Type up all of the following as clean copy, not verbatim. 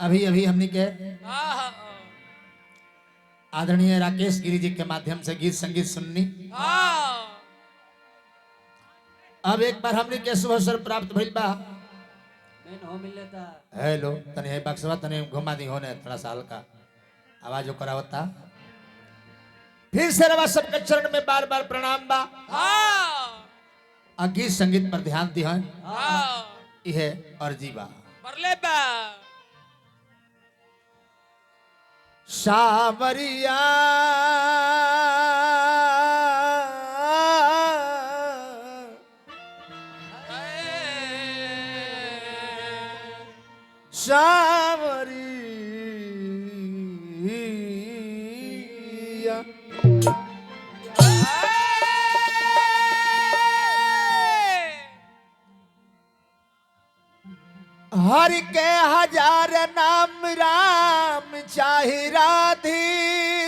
अभी अभी हमने के आदरणीय राकेश गिरी जी के माध्यम से गीत संगीत सुननी। अब एक बार हमने के शुभ अवसर प्राप्त भइल बा। हेलो तने है बक्सवा तने घुमा दी होने थोड़ा सा हल्का आवाज जो करावता। फिर से रवा सबके चरण में बार बार प्रणाम बा। गीत संगीत पर ध्यान दी यह अर्जी बा सावरिया सावरिया हर के हजार नाम राम चाहे राधे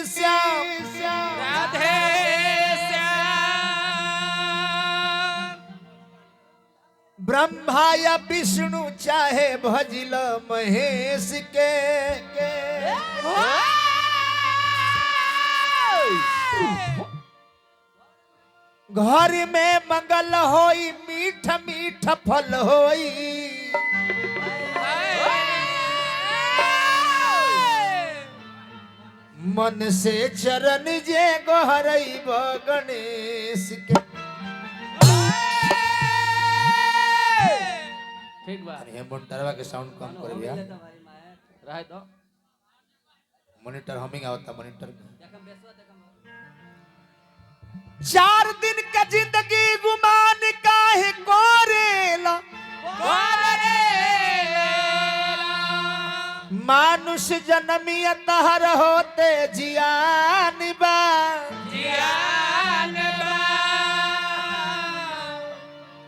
श्याम राधे श्याम ब्रह्मा या विष्णु चाहे भजिल महेश के घर में मंगल होई मीठ मीठ फल होई मन से चरण जे गोहरई गणेश के। ठीक बा ये मॉनिटरवा के साउंड कम कर दिया। रहे दो मॉनिटर हमिंग आवता मॉनिटर। 4 दिन का जिंदगी गुमान काहे कोरेला मानुष जन्मिया तहर होते जियान बा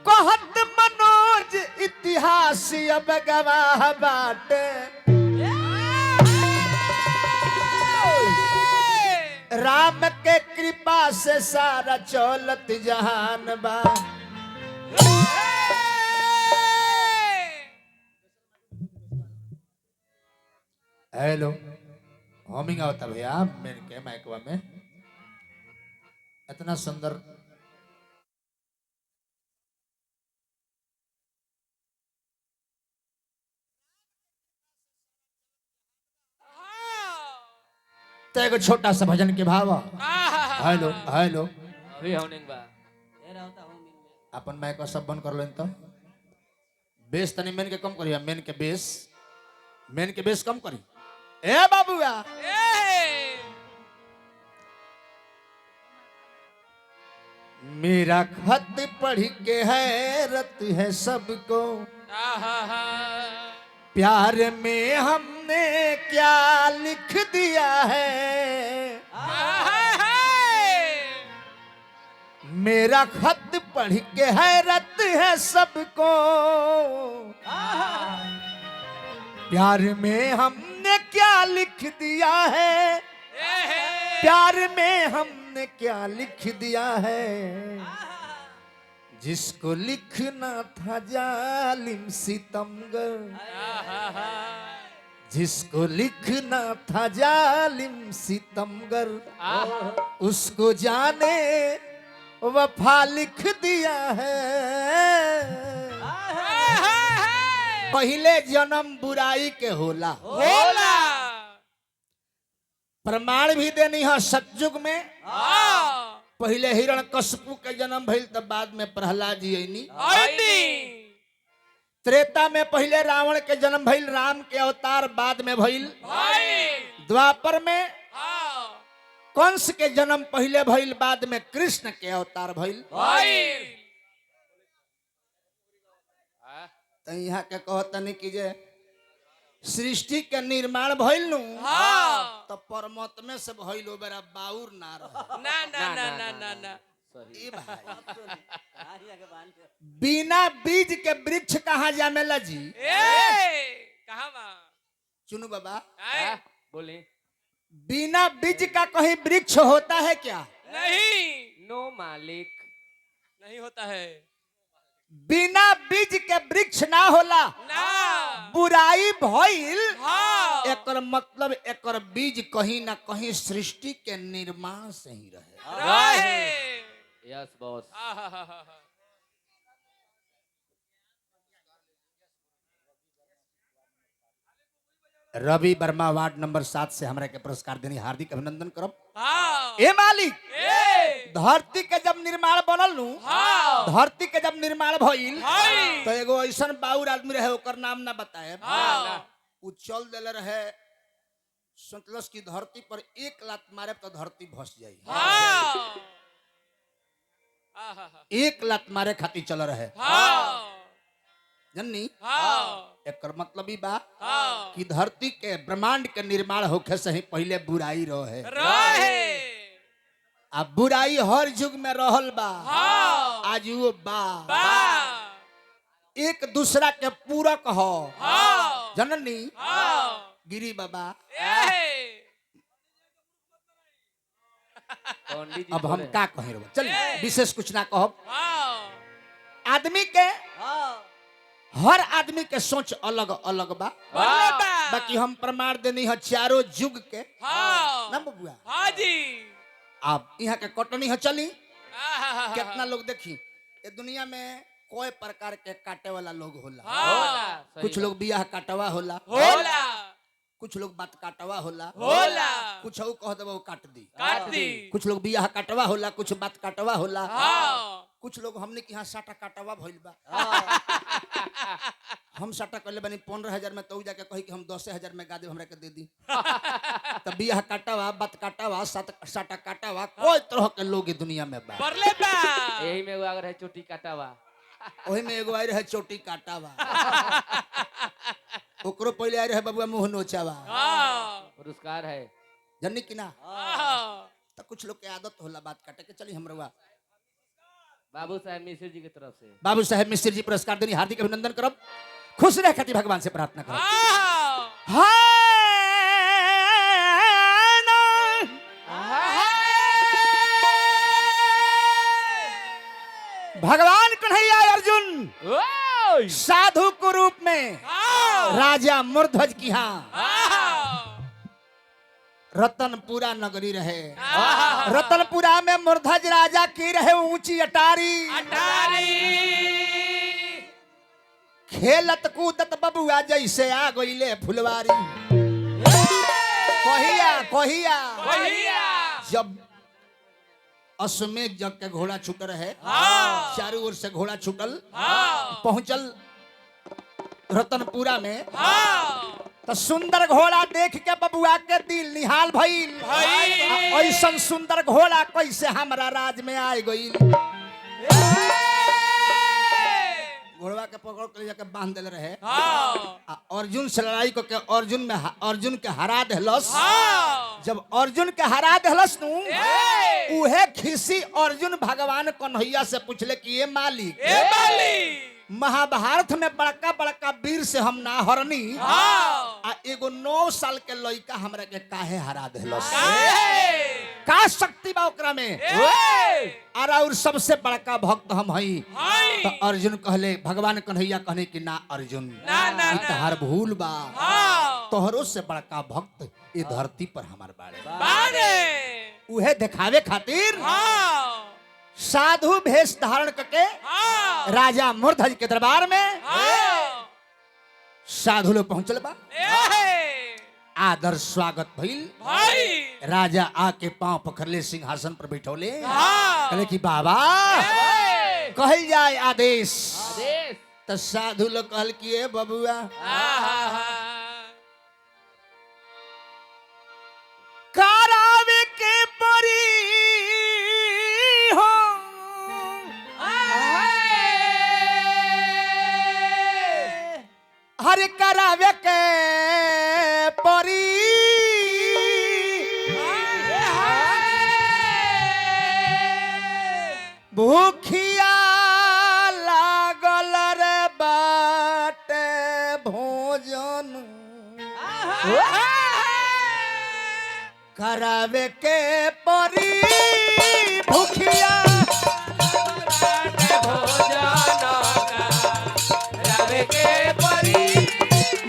कहत मनोज इतिहास अब गवाह बाटे राम के कृपा से सारा चौलत जहान बा। हेलो होमिंग आवता भैया मेन के माइकवा में इतना सुंदर तो एगो छोटा सा भजन के भाव। हेलो हेलो अभी होनिंग बा अपन माइक को सब बंद कर लो तो बेस तनी मेन के कम करिया मेन के बेस कम करी ए बाबूआ मेरा खत पढ़ के हैरत है सबको प्यार में हमने क्या लिख दिया है मेरा खत पढ़ के हैरत है सबको प्यार में हमने क्या लिख दिया है प्यार में हमने क्या लिख दिया है जिसको लिखना था जालिम सितमगर जिसको लिखना था जालिम सितमगर उसको जाने वफा लिख दिया है पहले जन्म बुराई के होला प्रमाण भी देनी है सतयुग में पहले हिरण्यकशिपु के जन्म भइल तब बाद में प्रहलाद जी आईनी त्रेता में पहले रावण के जन्म भइल राम के अवतार बाद में भइल द्वापर में कंस के जन्म पहले भइल बाद में कृष्ण के अवतार भइल तो यहाँ के कहतनी कि जे सृष्टि के निर्माण भइल नु तो परमात्मा से भइल ओ बेरा बाउर ना रह ना ई भाई बिना बीज के वृक्ष कहाँ जामेला जी कहाँ बा चुनू बाबा बोले बिना बीज का कहीं वृक्ष होता है क्या नहीं नो मालिक नहीं होता है बिना बीज के वृक्ष ना होला ना बुराई भइल हाँ एकर मतलब एकर बीज कहीं ना कहीं सृष्टि के निर्माण से ही रहे। रहे। Yes boss. Ravi Verma ward number 7 से हमरा के पुरस्कार देनी हार्दिक अभिनंदन करब। हाँ। ए मालिक, ए। धरती के जब निर्माण बनल नु, हाँ। धरती के जब निर्माण भइल हाँ। तो एगो ऐसन बाउर आदमी रहे, ओकर नाम ना बताए, हाँ। उ चल देले रहे, सोचलस की धरती पर एक लात मारे तो धरती भस जाई। हाँ। एक लात मारे खातिर चल रहे। हाँ। जन्नी हाँ। एकर मतलब ई बा हाँ। कि धरती के ब्रह्मांड के निर्माण होखे से ही पहले बुराई रहे। रहे। अब बुराई हर युग में रहल बा। हाँ। आज वो बा बा। एक दूसरा के पूरक हो। हाँ। जननी हाँ। गिरी बाबा, पंडित जी अब हम बोले। का कहे रहो, चल विशेष कुछ ना कहब। हाँ। आदमी के हर आदमी के सोच अलग अलग बा, हाँ। बाकी हम प्रमाण देनी है चारों युग के। हाँ। ना बबुआ, हाँ जी। अब यहाँ के कटनी है चली। हाँ। कितना लोग देखी ये दुनिया में कोई प्रकार के काटे वाला लोग होला। हाँ। कुछ लोग बियाह काटवा होला, होला। कुछ लोग बात काटवा होला, होला। कुछ और कह देबो काट दी। काट दी। कुछ लोग बियाह काटवा होला, कुछ बात काटवा होला, हाँ। कुछ लोग हमने के यहाँ साटा काटवा भइल बा। हम साटा कर ले बनी 15,000 में, तो जाके कही कि हम 10,000 में गा दे, हमरा के दे दी। तब बियाह काटवा, बात काटवा, साटा काटवा, कोई तरह के लोग इस दुनिया में बा। बरले बा। यही में वो अगर है चोटी काटावा, ओही में एगो आई रहे चोटी काटावा, ओकरो पहले आई रहे बबुआ मुंह नोचावा। पुरस्कार है जन्नी की ना। हाँ। तो कुछ लोग के आदत होला बात काटे के। चली हमरवा बाबू साहब मिश्र जी की तरफ से बाबू साहेब मिश्र जी पुरस्कार देनी हार्दिक अभिनंदन करब। खुश रह खातिर भगवान से प्रार्थना करब। हाँ। भगवान कन्हैया अर्जुन ओय। साधु के रूप में हाँ। राजा मूर्धज की यहाँ हाँ। रतनपुरा नगरी रहे। हाँ। रतनपुरा में मूर्धज राजा की रहे ऊंची अटारी। अटारी। खेलत कूदत बबुआ जैसे आ गईले फुलवारी। कहिया कहिया भैया। जब अश्वमेध जग के घोड़ा छूटल रहे, हाँ। चारों ओर से घोड़ा छूटल, हाँ। पहुंचल रतनपुरा में, हाँ। तो सुंदर घोड़ा देख के बबुआ के दिल निहाल भइल। भइल। ऐसन सुंदर घोड़ा कैसे हमरा राज में आ गइल। घोड़वा के पकड़ के जाके बांध देले रहे। हाँ। आ अर्जुन से लड़ाई को के अर्जुन के हरा देहलस। हाँ। जब अर्जुन के हरा देहलस नु, ए। उहे खिसी अर्जुन भगवान कन्हैया से पूछले कि ये मालिक, ए माली। महाभारत में बड़का बड़का वीर से हम ना हरनी, हाँ। आ एगो 9 साल के लड़का हमरा के काहे हरा देहलस। काहे? का शक्ति बा ओकरा में। ए। और सबसे बड़का भक्त हम हई। हई। तो अर्जुन कहले, भगवान कन्हैया कहने कि ना अर्जुन, ना। ई तहार भूल बा। हाँ। तोहरो से बड़का भक्त ये धरती पर हमार बाड़े। बारे। उहे दिखावे खातिर हाँ। साधु भेष धारण करके हाँ। राजा मूर्धज के दरबार में हाँ। साधु लोग पहुंचल बा। ए। आदर स्वागत भइल। भाई। राजा आके पांव पकड़ले, सिंहासन पर बैठौले। हाँ। कहले कि बाबा ए। कहल जाए आदेश। आदेश। तो साधु लोग कहल कि ए बबुआ, करावे के परी हो। हरे करावे के परी, भूखिया लागल रे बाटे भोजन, करावे के परी भूखिया।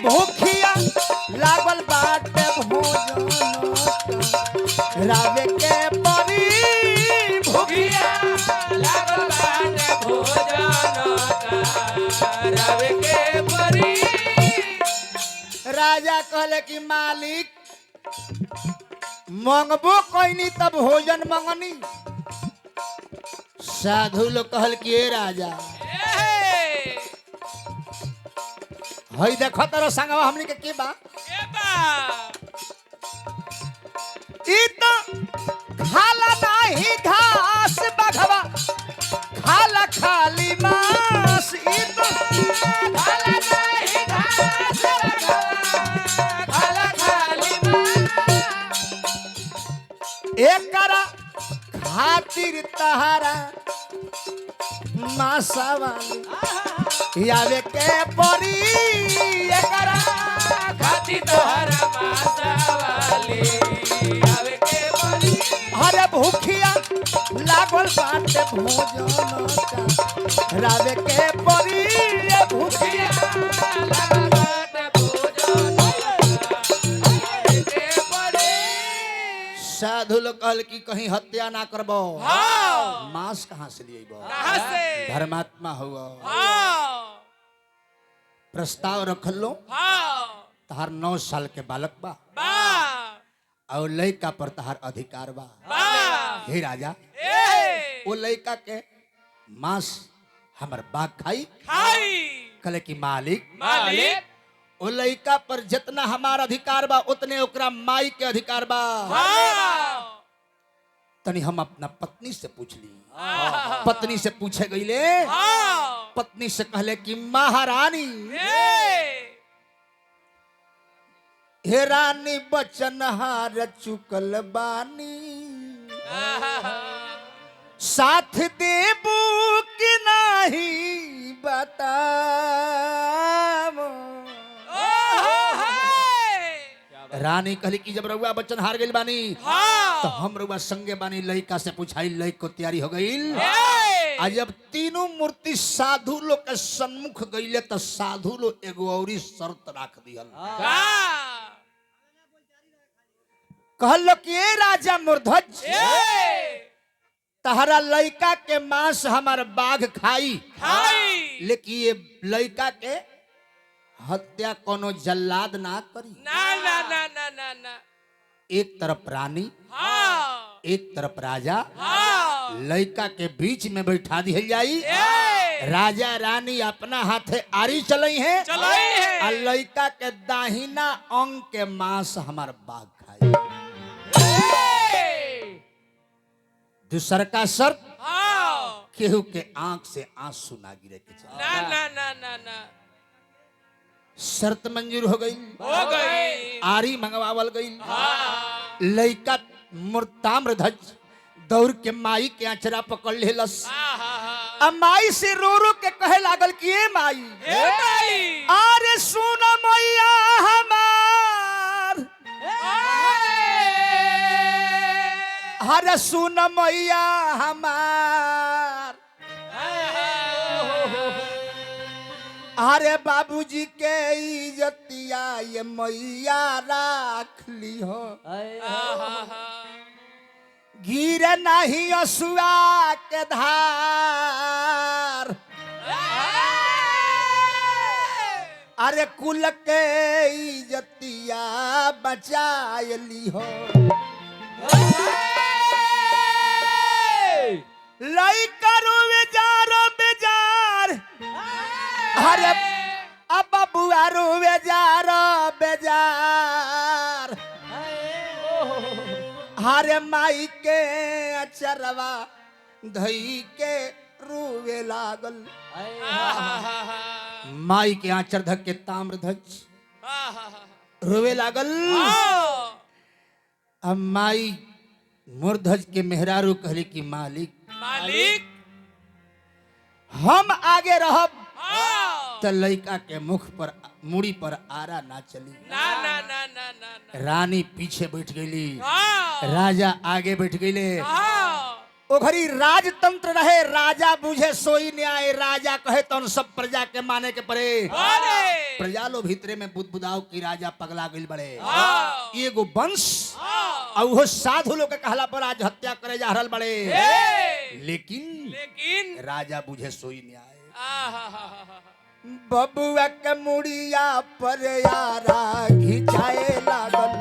भूखिया लागल बाट राजा कहले कि मालिक मंगबो कोई तब भोजन मंगनी। साधु लोग कहल कि ए राजा हई देखो तेरा संगवा हमनी के बा ई तो खाला नाही घास बघवा खाला खाली मांस। ई तो खाला नाही घास बघवा खाला खाली मांस। एकरा खातिर तहारा मासा वाली आवे के परी। एकरा खाती तोहरा माता वाली आवे के परी। अरे भूखिया लागल बाटे भोजन का रावे के परी। भूखिया लागल बाटे भोजन आवे के परी। साधु लोग कहल कि कहीं हत्या ना करबो। हाँ। मांस कहाँ से लिए कहाँ से? धर्मात्मा हुआ। हाँ। प्रस्ताव रख लो। हाँ। तहार 9 साल के बालक बा और लड़का पर तहार अधिकार बा। हे राजा वो लड़का के मांस हमर बाग खाई। कहले कि मालिक वो लड़का पर जितना हमार अधिकार बा उतने ओकरा माई के अधिकार बा। तनी हम अपना पत्नी से पूछ ली। पत्नी से पूछे गईले। पत्नी से कहले कि महारानी हे रानी बचन हार चुकल बानी साथ देबू कि नहीं बताओ। रानी कहली कि जब रउआ बच्चन हार गइल बानी तो हम रउआ संगे बानी। लइका से पूछाई लइक को तैयारी हो गइल। आज जब तीनों मूर्ति साधु लोग के सम्मुख गइले तो साधु लोग एगो औरी शर्त राख दिहल। कहल कि ए राजा मूर्धज तहरा लइका के मांस हमार बाघ खाई। लेकिन ये लइका के हत्या कोनो जल्लाद ना करी। ना। एक तरफ रानी एक तरफ राजा लइका के बीच में बैठा दिहल जाई। राजा रानी अपना हाथे आरी चलई है और लइका के दाहिना अंग के मांस हमार बाघ खाई। दूसर का शर्त केहू के आंख से आंसू ना गिरे के चाहिए। ना। शर्त मंजूर हो गई। आरी मंगवावल गई। लइका ताम्रध्वज दौड़ के माई के आचरा पकड़ लेलस। अब माई से रो रो के कहे लागल कि ए माई अरे सुन मैया हमार अरे सुन मैया हमार अरे बाबूजी के इज्जतिया ये मैया राख ली हो। गिरे नहीं असुआ के धार। अरे कुल के इज्जतिया बचाय ली हो। लई करू बेजार अरे अब बुआ रो बेजार हरे माई के अचरवा धई के रोवे लागल। माई के आचर धक के ताम्रध्वज रोवे लागल। अब माई मूर्धज के मेहरारू कहली कि मालिक हम आगे रहब तो लइका के मुख पर मुड़ी पर आरा ना चली। ना। रानी पीछे बैठ गईली। राजा आगे बैठ गईले। ओ घड़ी राजतंत्र रहे। राजा बुझे सोई न्याय। राजा कहे तो सब प्रजा के माने के पड़े। प्रजा लो भीतरे में बुदबुदाव की राजा पगला गइल बड़े। एगो वंश और वो साधु लोग के कहला पर आज हत्या करे जा रहल बड़े। लेकिन राजा बुझे सोई न्याय। बबुआ के मुड़िया पर यारा घिचाए लागल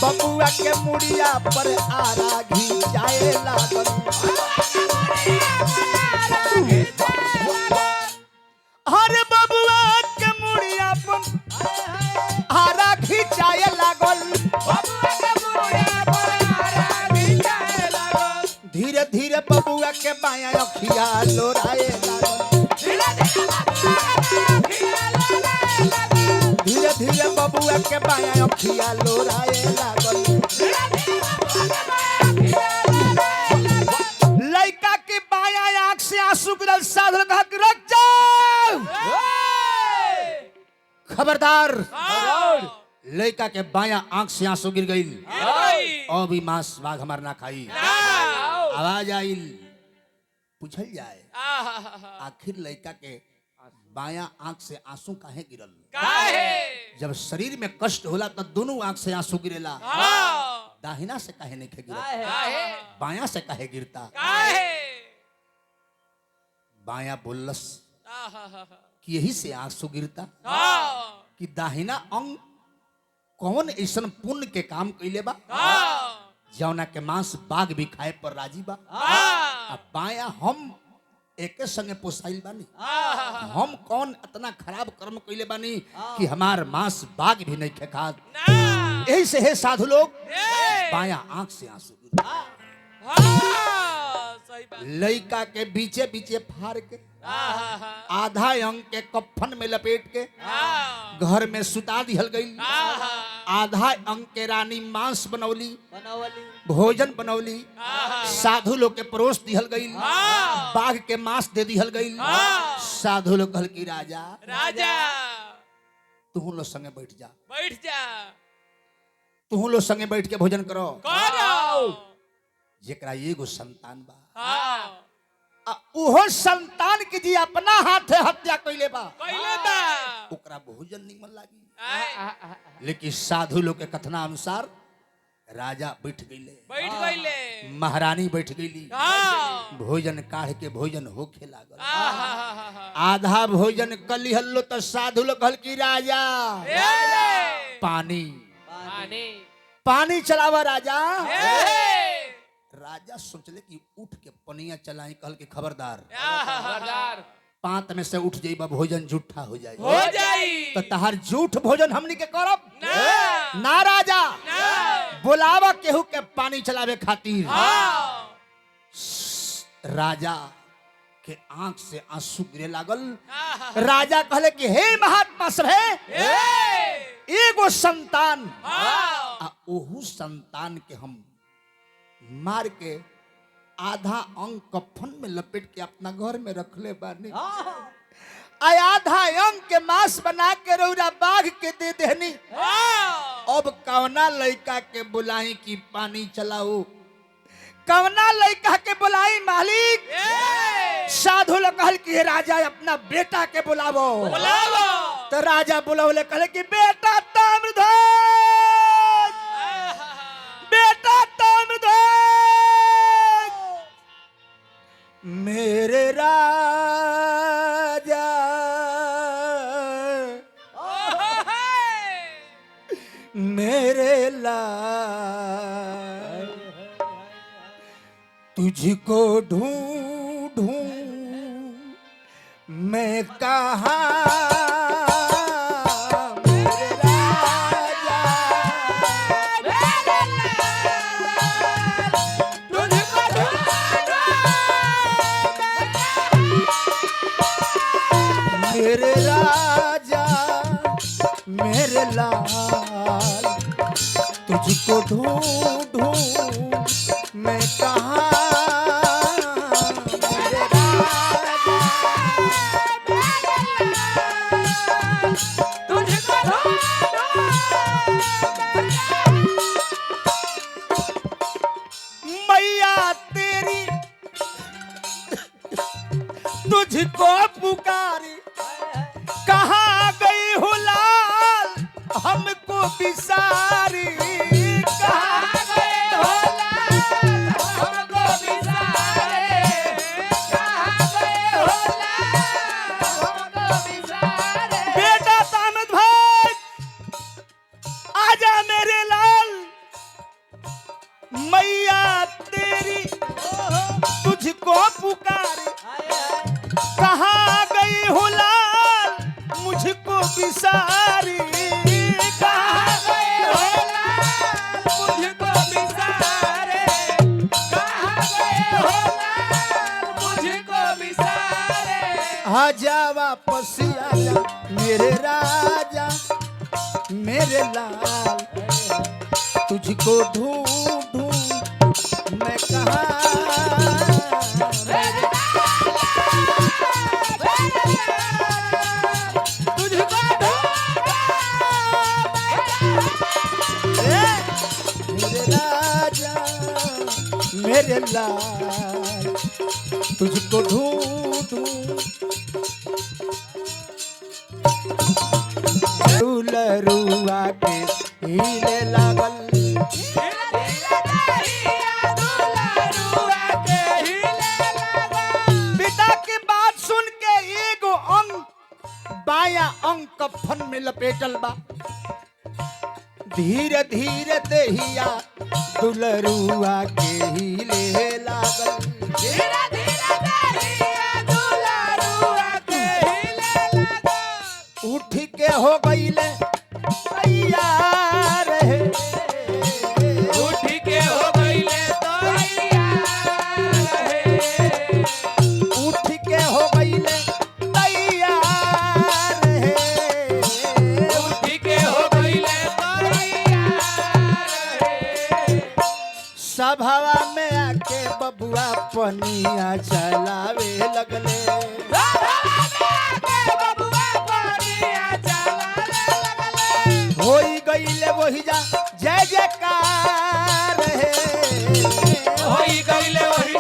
बबुआ के मुड़िया पर आरा घिचाए लागल हर बबुआ के मुड़िया पर आरा घिचाए लागल धीरे धीरे बबुआ के बाया अखिया लोराए लागल धीरे धीरे बबुआ के बाया अखिया लोराए लागल लड़का के बाया आंख से आंसू गिरल साधु कहा कि रुक जाओ खबरदार लड़का के बाया आंख से आंसू गिर गई और भी मांस बाघ हमार ना खाई आवाज आई पूछल जाए आखिर लड़का के बाया आंख से आंसू काहे गिरल जब शरीर में कष्ट होला तो दोनों आंख से आंसू गिरेला दाहिना से काहे नहीं गिरता बाया से काहे गिरता बाया बोलस कि यही से आंसू गिरता कि दाहिना अंग कौन ऐसा पुण्य के काम कैले बा जौना के मांस बाघ भी खाए पर राजी बा बाया हम एक संगे पोसाइल बानी हम कौन इतना खराब कर्म कैले बानी कि हमार मांस बाघ भी नहीं खात यही से है साधु लोग बाया आंख से आंसू लड़का के बीचे बीचे फाड़ के आधा अंग के कफन में लपेट के घर में सुता दिहल गई आधा अंग के रानी मांस बनौली भोजन बनौली साधु लोग के परोस दिहल गई बाघ के मांस दे दिहल गई साधु लोग कहल की राजा तू लोग संगे बैठ जा तू लोग संगे बैठ के भोजन करो जेकरा एगो संतान बा उहो संतान के जी अपना हाथ हत्या कैले बा ओकरा भोजन निमन लागी लेकिन साधु लोग के कथना अनुसार राजा बैठ गईले महारानी बैठ गईली भोजन काढ़ के भोजन होखे लागल आधा भोजन कली हल्लो तो साधु लोग कहल की राजा पानी पानी चलावा राजा राजा सोचले कि उठ के पनिया चलाई कहल के खबरदार पांत में से उठ जाइबा भोजन झूठा हो जाए तो तहार झूठ भोजन हमनी के करब ना राजा बुलावा केहू के पानी चलावे खातिर राजा के आंख से आंसू गिरे लागल राजा कहले कि हे महात्मा सभे एगो संतान ओहू संतान के हम मार के आधा अंग कफन में लपेट के अपना घर में रख ले बानी आधा अंग के मांस बना के रौरा बाघ के दे देनी अब कवना लड़का के बुलाई की पानी चलाओ कवना लड़का के बुलाई मालिक साधु लोग कहल कि राजा अपना बेटा के बुलावो तो राजा बुलावले कहले कि बेटा ताम्रध्वज बेटा ताम्रध्वज मेरे राजा मेरे लाल तुझको ढूंढूं मैं कहाँ मेरे राजा मेरे लाल तुझको ढूंढूं मैं कहाँ मेरे राजा तुझको मैया तेरी तुझको पुकारी कहाँ गई हो लाल हमको बिसारी कहाँ गई हो लाल हमको बिसारी बिसारी कहाँ गए हो लाल मुझको बिसारे, कहाँ गए हो लाल मुझको बिसारे। आजा वापस आजा मेरे राजा मेरे लाल, तुझको ढूंढूं मैं कहाँ। मेरे तुझको मेरे राजा मेरे लाल, तुझको ढूंढूं। दुलरुआ के हिले लागल, पिता की बात सुन के एगो अंग बाया अंग कफन में लपेटल बा। धीरे धीरे देहिया दुलरुआ के हिले लागल। धीरे धीरे देहिया दुलरुआ के हिले लागल। उठ के हो गईले तैयार है, उठ के हो गईले तैयार है, उठ के हो गईले तैयार है, उठ के हो गईले तैयार है। सभावा में आके बबुआ पनिया चलावे लगले। होई गईले वही जा जय जयकार है, होई गईले वही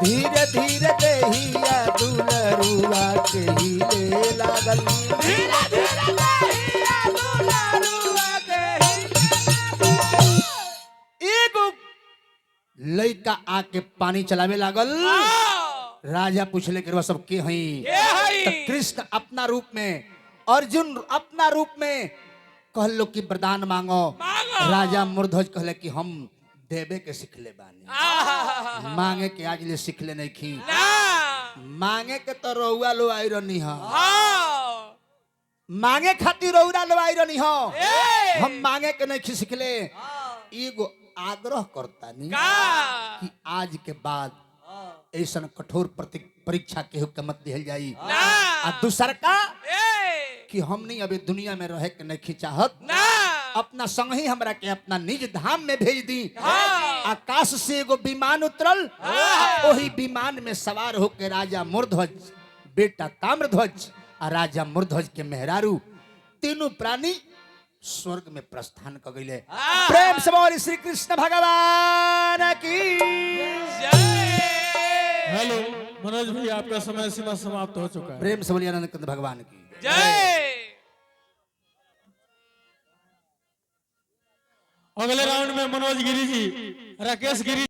धीरे धीरे देहिया दुलरुआ के हिले लागल। धीरे धीरे देहिया दुलरुआ के एगो लइका आके पानी चलावे लागल। राजा पूछले कि सब के हई? तो कृष्ण अपना रूप में, अर्जुन अपना रूप में कहलो कि वरदान मांगो। राजा मूर्धज कहले कि हम देवे के सिखले बानी, मांगे के आज ले सिखले नहीं खी। मांगे के तो रउआ लो आई रहनी हा, मांगे खातिर रउरा लो आई रहनी हो। हम मांगे के नहीं खी सिखले। एगो आग्रह करता नहीं कि आज के बाद ऐसा कठोर परीक्षा के हुक्म मत दिहल जाई। आ दूसर का कि हम नहीं अभी दुनिया में रहे के नहीं चाहत, अपना संग ही हमरा के अपना निज धाम में भेज दी। आकाश से एगो विमान उतरल, वही विमान में सवार होकर राजा मूर्धज, बेटा ताम्रध्वज और राजा मूर्धज के मेहरारू तीनों प्राणी स्वर्ग में प्रस्थान कर गए। प्रेम से बोल श्री कृष्ण भगवान की। हेलो मनोज भैया, आपका समय सीमा समाप्त हो चुका है। प्रेम से बोलिए आनंद कंद भगवान की जय। अगले राउंड में मनोज गिरी जी, राकेश गिरी